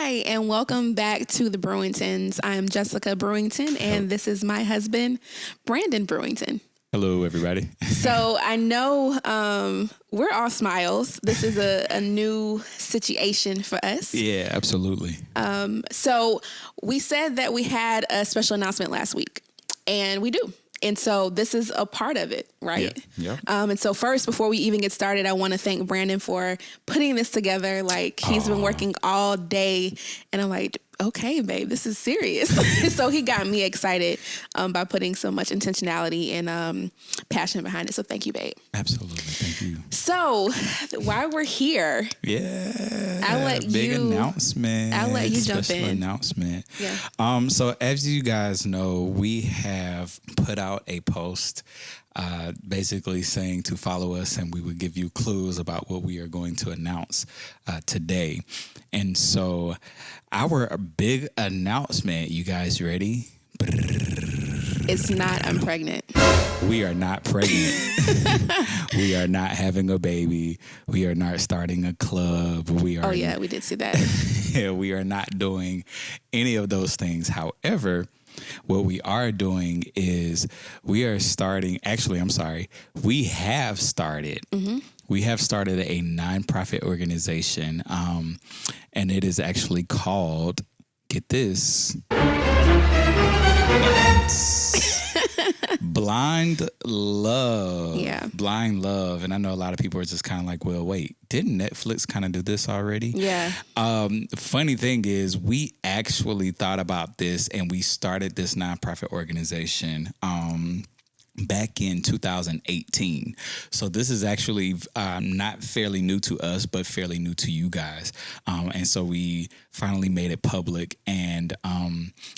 Hi, and welcome back to the Brewingtons. I'm Jessica Brewington, and this is my husband, Brandon Brewington. Hello, everybody. So I know we're all smiles. This is a new situation for us. Yeah, absolutely. So we said that we had a special announcement last week, and we do. And so this is a part of it, right? Yeah. And so first, before we even get started, I want to thank Brandon for putting this together. Like, he's been working all day, and I'm like, okay, babe, this is serious. So he got me excited by putting so much intentionality and passion behind it. So thank you, babe. Absolutely. Thank you. So while we're here, I'll let big you announcement. I'll let you jump Special in. announcement. Yeah. So as you guys know, we have put out a post basically saying to follow us, and we would give you clues about what we are going to announce today. And so our big announcement, you guys ready? It's not, I'm pregnant. We are not pregnant. We are not having a baby. We are not starting a club. We are. Oh, yeah, we did see that. We are not doing any of those things. However, what we are doing is we are starting. Actually, I'm sorry. We have started. Mm-hmm. We have started a nonprofit organization, and it is actually called, get this, Blind Love. Yeah. Blind Love. And I know a lot of people are just kind of like, well, wait, didn't Netflix kind of do this already? Yeah. Funny thing is, we actually thought about this, and we started this nonprofit organization back in 2018. So this is actually not fairly new to us, but fairly new to you guys. And so we finally made it public. And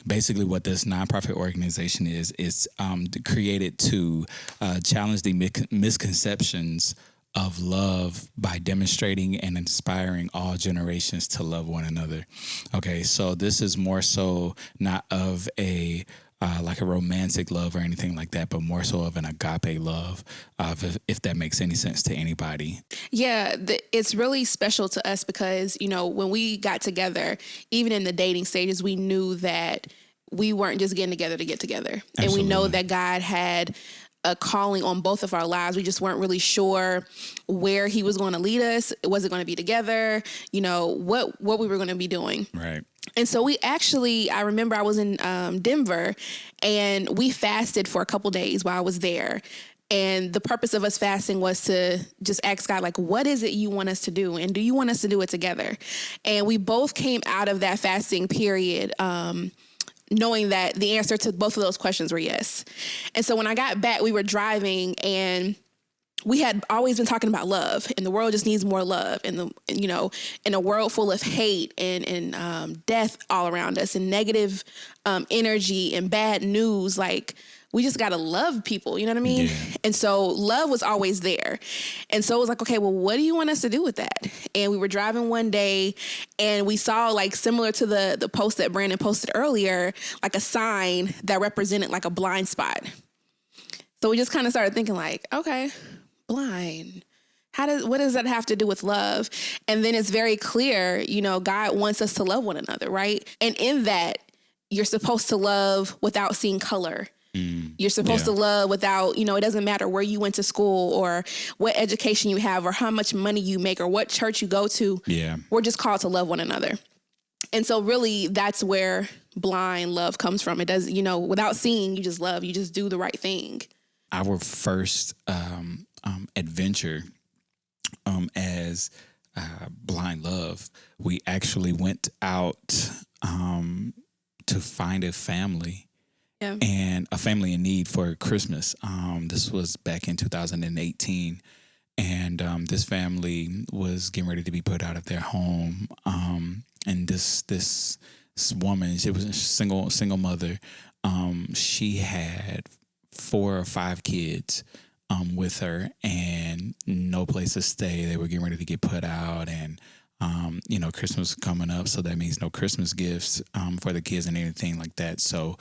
basically what this nonprofit organization is created to challenge the misconceptions of love by demonstrating and inspiring all generations to love one another. Okay, so this is more so not of a like a romantic love or anything like that, but more so of an agape love, if that makes any sense to anybody. Yeah, it's really special to us because, you know, when we got together, even in the dating stages, we knew that we weren't just getting together to get together. Absolutely. And we know that God had a calling on both of our lives. We just weren't really sure where he was going to lead us. Was it going to be together? You know, what we were going to be doing. Right. And so I remember I was in Denver, and we fasted for a couple days while I was there. And the purpose of us fasting was to just ask God, like, what is it you want us to do? And do you want us to do it together? And we both came out of that fasting period knowing that the answer to both of those questions were yes. And so when I got back, we were driving, and we had always been talking about love, and the world just needs more love. And in a world full of hate and death all around us, and negative energy and bad news, like, we just got to love people. You know what I mean? Yeah. And so love was always there. And so it was like, okay, well, what do you want us to do with that? And we were driving one day, and we saw, like, similar to the post that Brandon posted earlier, like a sign that represented like a blind spot. So we just kind of started thinking, like, okay, blind. What does that have to do with love? And then it's very clear, you know, God wants us to love one another, right? And in that, you're supposed to love without seeing color. You're supposed to love without, you know, it doesn't matter where you went to school or what education you have or how much money you make or what church you go to. Yeah. We're just called to love one another. And so really that's where blind love comes from. It does, you know, without seeing, you just love, you just do the right thing. Our first adventure as Blind Love, we actually went out to find a family. Yeah. And a family in need for Christmas. This was back in 2018. And this family was getting ready to be put out of their home. And this woman, she was a single mother. She had 4 or 5 kids with her, and no place to stay. They were getting ready to get put out, and Christmas was coming up, so that means no Christmas gifts for the kids and anything like that. So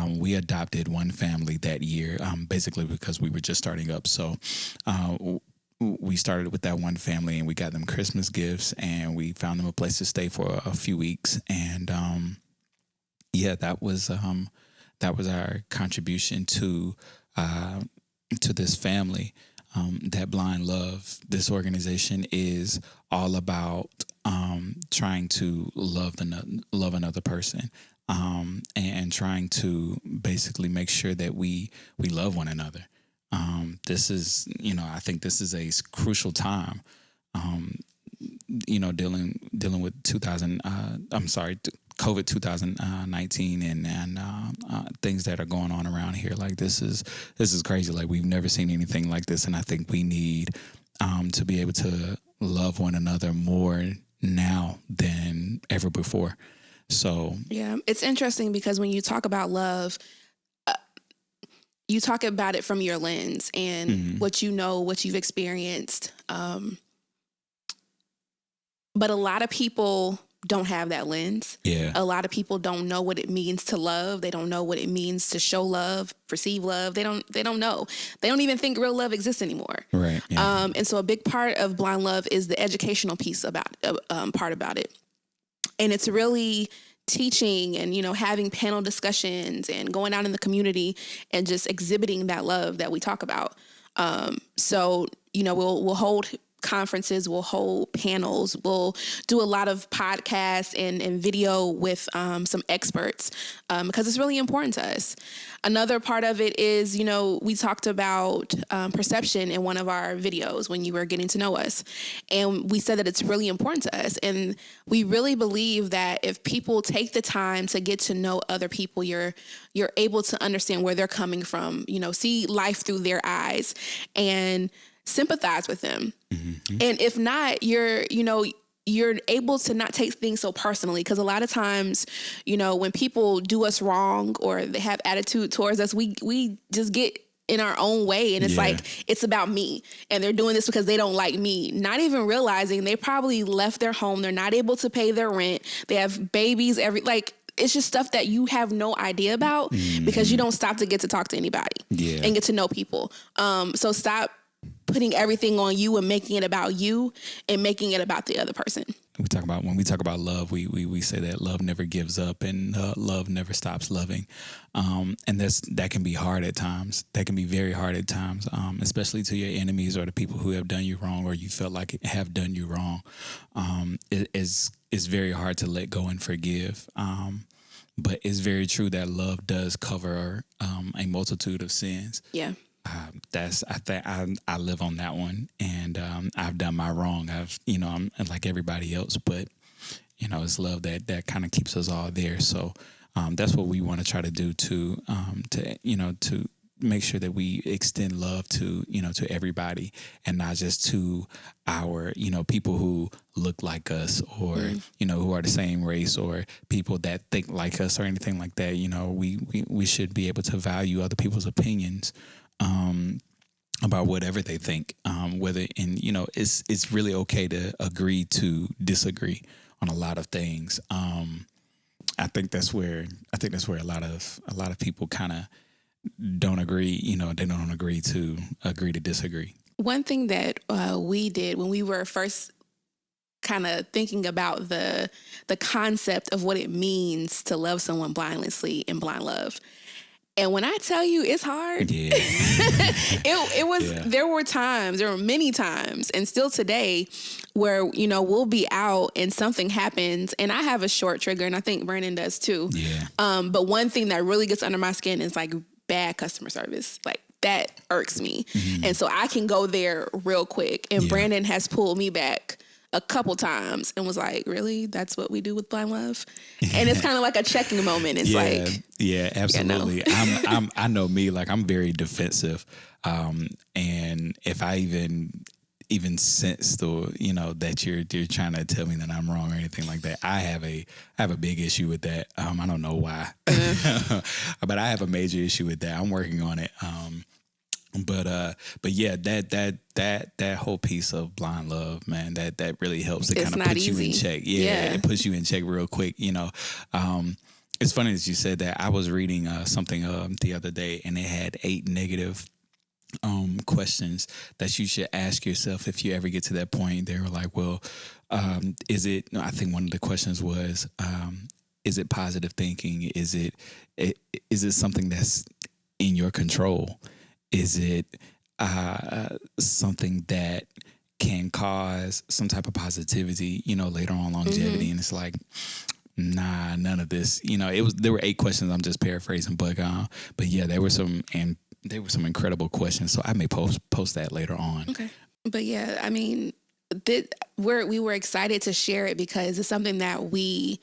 we adopted one family that year, basically because we were just starting up. So we we started with that one family, and we got them Christmas gifts, and we found them a place to stay for a few weeks. And yeah, that was our contribution to this family. That Blind Love, this organization is all about trying to love another person, and trying to basically make sure that we love one another. This is, I think this is a crucial time. Dealing with COVID 2019 and things that are going on around here. Like this is crazy. Like we've never seen anything like this, and I think we need to be able to love one another more now than ever before. So yeah, it's interesting because when you talk about love, you talk about it from your lens and what you've experienced. But a lot of people don't have that lens. Yeah. A lot of people don't know what it means to love. They don't know what it means to show love, perceive love. They don't know. They don't even think real love exists anymore. Right. Yeah. And so a big part of Blind Love is the educational piece about it. And it's really teaching and, having panel discussions and going out in the community and just exhibiting that love that we talk about. So, we'll hold conferences, we'll hold panels, we'll do a lot of podcasts and video with some experts because it's really important to us. Another part of it is, we talked about perception in one of our videos when you were getting to know us. And we said that it's really important to us. And we really believe that if people take the time to get to know other people, you're able to understand where they're coming from, see life through their eyes and sympathize with them. Mm-hmm. And if not, you're able to not take things so personally, because a lot of times, when people do us wrong or they have attitude towards us, we just get in our own way. And it's like, it's about me and they're doing this because they don't like me, not even realizing they probably left their home. They're not able to pay their rent. They have babies, it's just stuff that you have no idea about because you don't stop to get to talk to anybody and get to know people. So stop putting everything on you and making it about you and making it about the other person. When we talk about love, we say that love never gives up and love never stops loving. And that can be hard at times. That can be very hard at times, especially to your enemies or the people who have done you wrong or you felt like have done you wrong. It's very hard to let go and forgive. But it's very true that love does cover a multitude of sins. Yeah. I live on that one, and I've done my wrong. I'm like everybody else, but it's love that kind of keeps us all there. So that's what we want to try to do to make sure that we extend love to everybody and not just to our people who look like us or who are the same race or people that think like us or anything like that. We should be able to value other people's opinions about whatever they think, it's really okay to agree to disagree on a lot of things. I think that's where a lot of people kind of don't agree. They don't agree to disagree. One thing that we did when we were first kind of thinking about the concept of what it means to love someone blindlessly in blind love. And when I tell you it's hard, it was, there were many times and still today where, we'll be out and something happens and I have a short trigger and I think Brandon does too. Yeah. But one thing that really gets under my skin is like bad customer service. Like that irks me. Mm-hmm. And so I can go there real quick. And Brandon has pulled me back a couple times and was like, really? That's what we do with blind love? And it's kind of like a checking moment. It's absolutely. I know me, like I'm very defensive. And if I even sense that you're trying to tell me that I'm wrong or anything like that, I have a big issue with that. I don't know why, but I have a major issue with that. I'm working on it. But yeah, that whole piece of blind love, man, that really helps to kind of put you in check. Yeah, it puts you in check real quick. It's funny that you said that. I was reading something the other day, and it had 8 negative questions that you should ask yourself if you ever get to that point. They were like, well, is it, no, I think one of the questions was, is it positive thinking? Is it something that's in your control? Is it something that can cause some type of positivity, later on longevity? And it's like, nah, none of this. There were 8 questions. I'm just paraphrasing, but yeah, there were some incredible questions. So I may post that later on. Okay, but yeah, I mean, we were excited to share it because it's something that we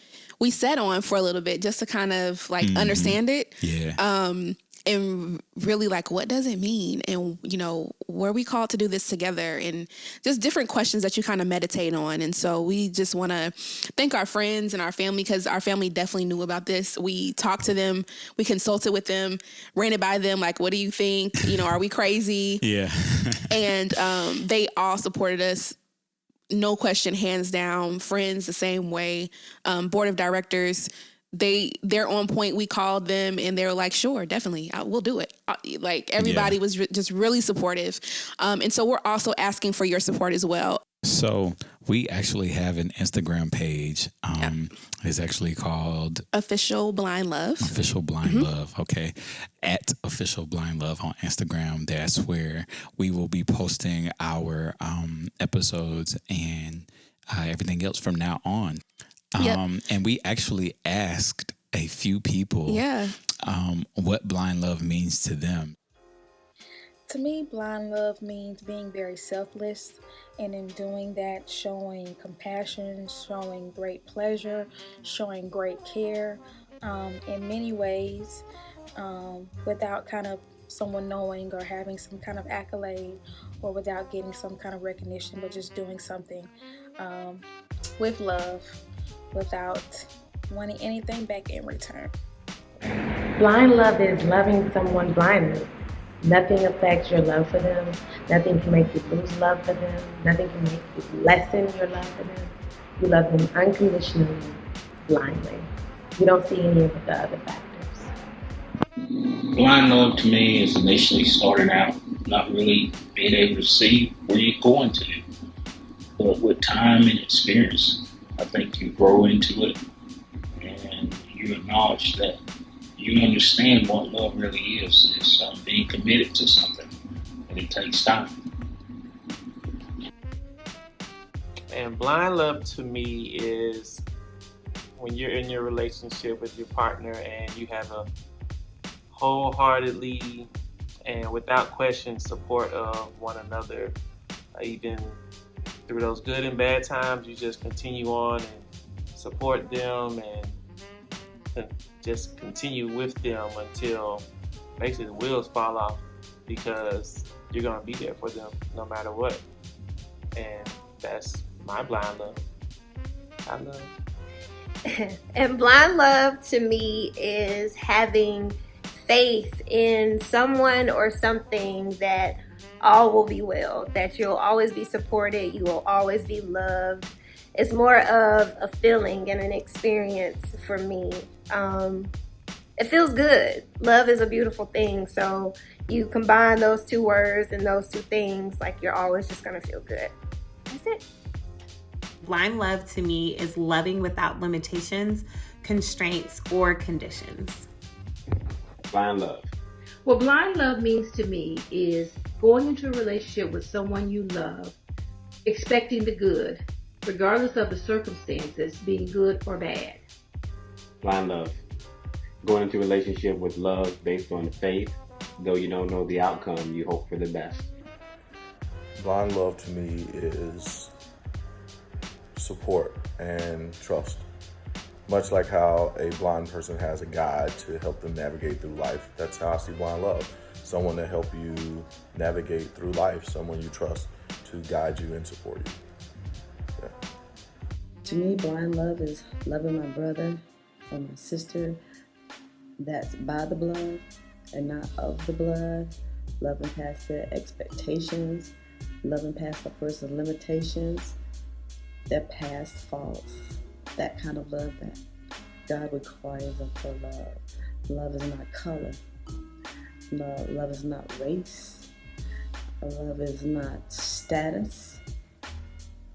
sat on for a little bit just to kind of like understand it. Yeah. And really like, what does it mean? And, were we called to do this together? And just different questions that you kind of meditate on. And so we just want to thank our friends and our family, because our family definitely knew about this. We talked to them, we consulted with them, ran it by them. Like, what do you think? Are we crazy? Yeah. And they all supported us. No question, hands down. Friends the same way. Board of directors, they're on point. We called them and they were like, sure, definitely, we'll do it. Like everybody was just really supportive. And so we're also asking for your support as well. So we actually have an Instagram page. It's actually called Official Blind Love. Official Blind Love. Okay. At Official Blind Love on Instagram. That's where we will be posting our episodes and everything else from now on. And we actually asked a few people what blind love means to them. To me, blind love means being very selfless, and in doing that, showing compassion, showing great pleasure, showing great care in many ways, without kind of someone knowing or having some kind of accolade, or without getting some kind of recognition, but just doing something with love without wanting anything back in return. Blind love is loving someone blindly. Nothing affects your love for them. Nothing can make you lose love for them. Nothing can make you lessen your love for them. You love them unconditionally, blindly. You don't see any of the other factors. Blind love to me is initially starting out not really being able to see where you're going to. But with time and experience, I think you grow into it and you acknowledge that you understand what love really is. It's being committed to something, and it takes time. And blind love to me is when you're in your relationship with your partner and you have a wholeheartedly and without question support of one another, even through those good and bad times. You just continue on and support them and just continue with them until basically the wheels fall off, because you're going to be there for them no matter what. And that's my blind love. I love. And blind love to me is having faith in someone or something that all will be well, that you'll always be supported, you will always be loved. It's more of a feeling and an experience for me. It feels good. Love is a beautiful thing. So you combine those two words and those two things, like you're always just going to feel good. That's it. Blind love to me is loving without limitations, constraints, or conditions. Blind love. What blind love means to me is going into a relationship with someone you love, expecting the good, regardless of the circumstances, being good or bad. Blind love. Going into a relationship with love based on faith, though you don't know the outcome, you hope for the best. Blind love to me is support and trust. Much like how a blind person has a guide to help them navigate through life, that's how I see blind love. Someone to help you navigate through life, someone you trust to guide you and support you. Yeah. To me, blind love is loving my brother or my sister that's by the blood and not of the blood, loving past their expectations, loving past a person's limitations, their past faults, that kind of love that God requires us to love. Love is not color. Love is not race. Love is not status.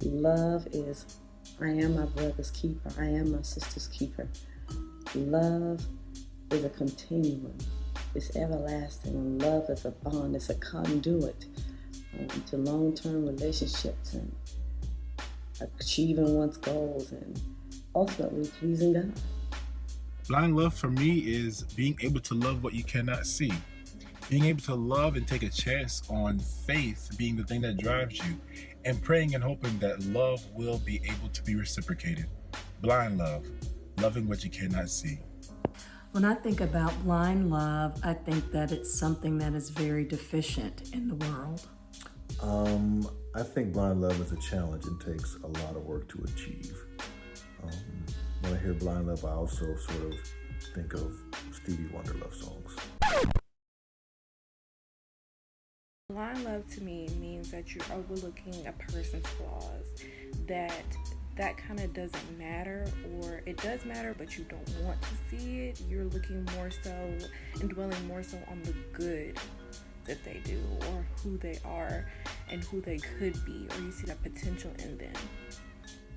Love is, I am my brother's keeper. I am my sister's keeper. Love is a continuum. It's everlasting. And love is a bond. It's a conduit to long-term relationships and achieving one's goals and ultimately pleasing God. Blind love for me is being able to love what you cannot see. Being able to love and take a chance on faith being the thing that drives you, and praying and hoping that love will be able to be reciprocated. Blind love, loving what you cannot see. When I think about blind love, I think that it's something that is very deficient in the world. I think blind love is a challenge and takes a lot of work to achieve. When I hear blind love, I also sort of think of Stevie Wonder love songs. Blind love to me means that you're overlooking a person's flaws, that kind of doesn't matter, or it does matter but you don't want to see it. You're looking more so and dwelling more so on the good that they do, or who they are and who they could be, or you see that potential in them.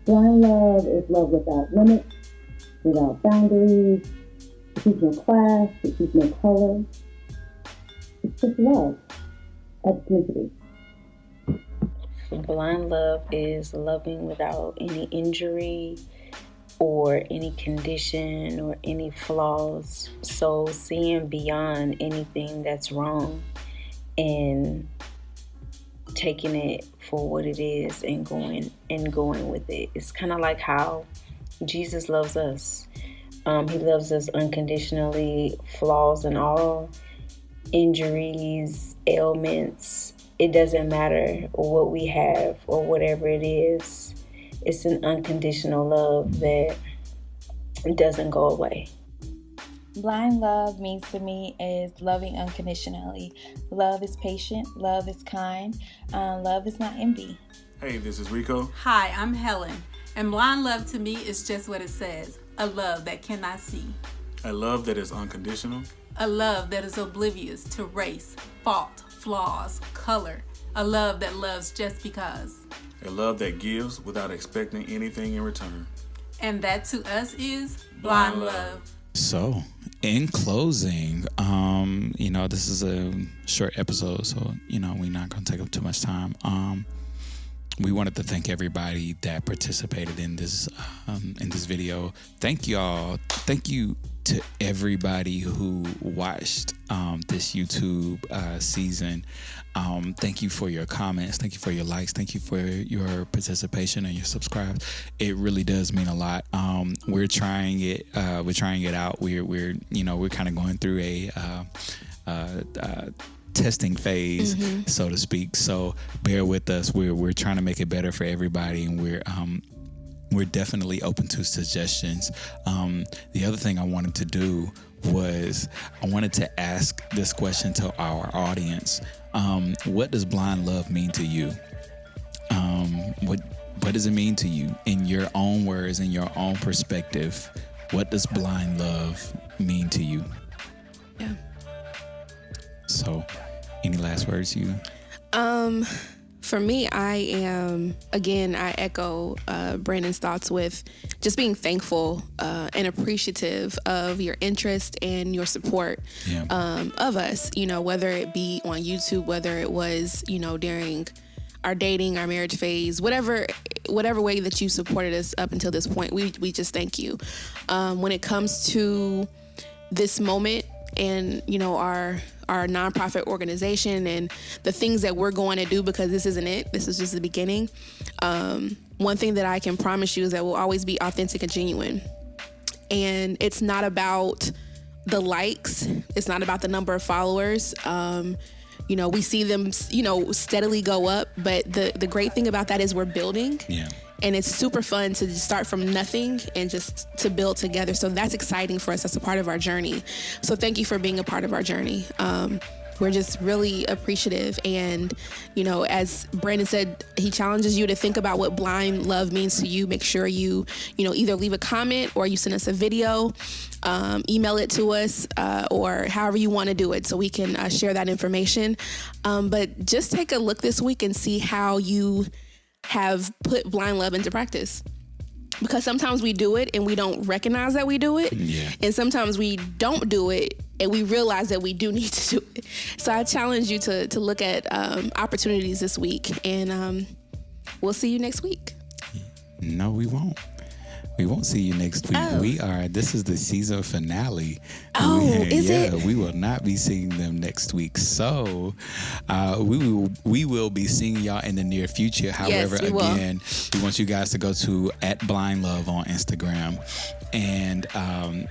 Blind love is love without limits, without boundaries. It keeps no class, it keeps no color. It's just love. Ethnicity. Blind love is loving without any injury or any condition or any flaws. So seeing beyond anything that's wrong and taking it for what it is and going with it. It's kind of like how Jesus loves us. He loves us unconditionally, flaws and all, injuries, ailments. It doesn't matter what we have or whatever it is. It's an unconditional love that doesn't go away. Blind love means to me is loving unconditionally. Love is patient. Love is kind. Love is not envy. Hey, this is Rico. Hi, I'm Helen. And blind love to me is just what it says. A love that cannot see. A love that is unconditional. A love that is oblivious to race, fault, flaws, color. A love that loves just because. A love that gives without expecting anything in return. And that to us is blind love. So, in closing, this is a short episode, so, we're not going to take up too much time. We wanted to thank everybody that participated in this video. Thank y'all. Thank you to everybody who watched this YouTube season. Thank you for your comments. Thank you for your likes. Thank you for your participation and your subscribes. It really does mean a lot. We're trying it. We're trying it out. We're kind of going through a testing phase, so to speak. So bear with us. We're trying to make it better for everybody, and we're definitely open to suggestions. The other thing I wanted to do was I wanted to ask this question to our audience. What does blind love mean to you? What does it mean to you in your own words, in your own perspective? What does blind love mean to you? Yeah. So, any last words, you? For me, I echo Brandon's thoughts with just being thankful and appreciative of your interest and your support of us, whether it be on YouTube, whether it was, during our dating, our marriage phase, whatever way that you supported us up until this point, we just thank you. When it comes to this moment and, our nonprofit organization and the things that we're going to do, because this isn't it. This is just the beginning. One thing that I can promise you is that we'll always be authentic and genuine. And it's not about the likes. It's not about the number of followers. We see them, steadily go up. But the great thing about that is we're building. Yeah. And it's super fun to just start from nothing and just to build together. So that's exciting for us. That's a part of our journey. So thank you for being a part of our journey. we're just really appreciative. And, you know, as Brandon said, he challenges you to think about what blind love means to you. Make sure you either leave a comment or you send us a video, email it to us, or however you want to do it so we can share that information. But just take a look this week and see how you have put blind love into practice. Because sometimes we do it and we don't recognize that we do it. Yeah. And sometimes we don't do it and we realize that we do need to do it. So I challenge you to look at opportunities this week, and we'll see you next week. No, we won't. We won't see you next week. Oh. This is the season finale. Oh, is it? We will not be seeing them next week. So we will be seeing y'all in the near future. However, yes, again, we want you guys to go to @BlindLove on Instagram. And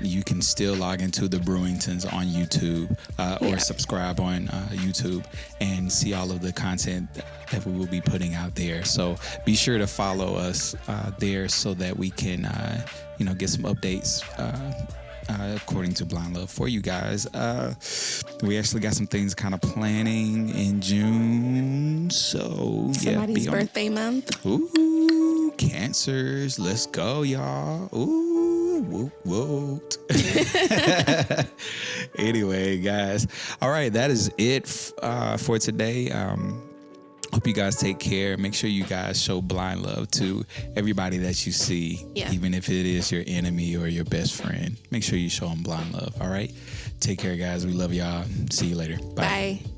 you can still log into the Brewingtons on YouTube or subscribe on YouTube and see all of the content that we will be putting out there. So be sure to follow us there so that we can, get some updates according to Blind Love for you guys. We actually got some things kind of planning in June. So somebody's birthday month. Ooh, Cancers. Let's go, y'all. Ooh. Woot. Anyway, guys. All right, that is it for today. Hope you guys take care. Make sure you guys show blind love to everybody that you see, even if it is your enemy or your best friend. Make sure you show them blind love. All right. Take care, guys. We love y'all. See you later. Bye. Bye.